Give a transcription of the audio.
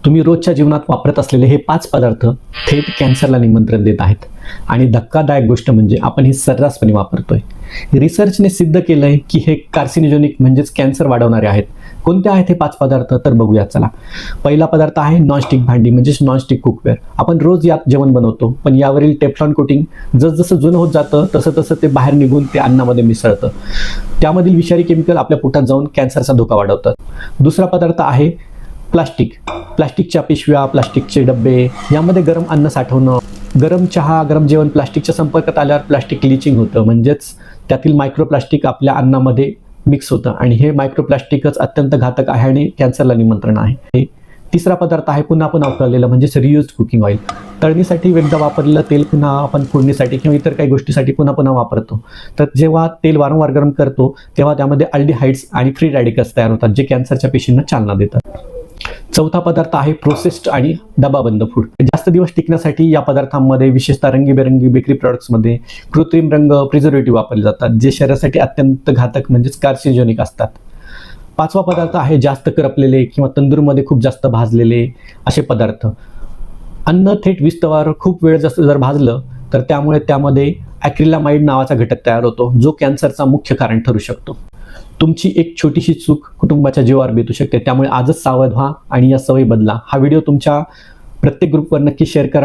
तुम्ही रोजच्या जीवनात वापरत असलेले हे 5 पदार्थ थेट कॅन्सरला निमंत्रण देत आहेत. आणि धक्कादायक गोष्ट म्हणजे आपण हे सर्रासपणे वापरतोय. रिसर्चने सिद्ध केलंय की हे कार्सिनोजेनिक म्हणजेच कॅन्सर वाढवणारे आहेत. कोणते आहेत हे 5 पदार्थ तर बघूया चला. पहिला पदार्थ आहे नॉनस्टिक भांडी म्हणजेच नॉनस्टिक कुकवेअर. आपण रोज यात जेवण बनवतो, पण यावरील टेफ्लॉन कोटिंग जसजसं जुनं होत जातं तसं तसं ते बाहेर निघून ते अन्नामध्ये मिसळतं. त्यामधील विषारी केमिकल आपल्या पोटात जाऊन कॅन्सरचा धोका वाढवतात. दुसरा पदार्थ आहे प्लास्टिकच्या पिशव्या, प्लास्टिकचे डब्बे, यामध्ये गरम अन्न साठवणं, गरम चहा, गरम जेवण प्लास्टिकच्या संपर्कात आल्यावर प्लास्टिक लिचिंग होतं, म्हणजेच त्यातील मायक्रोप्लास्टिक आपल्या अन्नामध्ये मिक्स होतं आणि हे मायक्रोप्लास्टिकच अत्यंत घातक आहे आणि कॅन्सरला निमंत्रण आहे. तिसरा पदार्थ आहे पुन्हा पुन्हा वापरलेलं म्हणजेच रियूज कुकिंग ऑइल. तळणीसाठी एकदा वापरलेलं तेल पुन्हा आपण फोडणीसाठी किंवा इतर काही गोष्टीसाठी पुन्हा पुन्हा वापरतो. तर जेव्हा तेल वारंवार गरम करतो तेव्हा त्यामध्ये अल्डिहाइड्स आणि फ्री रॅडिकल्स तयार होतात, जे कॅन्सरच्या पेशींना चालना देतात. चौथा पदार्थ आहे प्रोसेस्ड आणि डबाबंद फूड. जास्त दिवस टिकण्यासाठी या पदार्थांमध्ये विशेषतः रंगीबेरंगी बेकरी प्रॉडक्ट्समध्ये कृत्रिम रंग, प्रिझर्वेटिव्ह वापरले जातात, जे शरीरासाठी अत्यंत घातक म्हणजेच कार्सिनोजेनिक असतात. पाचवा पदार्थ आहे जास्त करपलेले किंवा तंदूरमध्ये खूप जास्त भाजलेले असे पदार्थ. अन्न थेट विस्तवावर खूप वेळ जास्त जर भाजलं तर त्यामुळे त्यामध्ये ॲक्रिलामाइड नावाचा घटक तयार होतो, जो कॅन्सरचा मुख्य कारण ठरू शकतो. तुमची एक छोटीशी चूक कुटुंबाच्या जीवावर बेतू शकते, त्यामुळे आजच सावध व्हा आणि या सवयी बदला. हा व्हिडिओ तुमच्या प्रत्येक ग्रुपवर नक्की शेअर करा.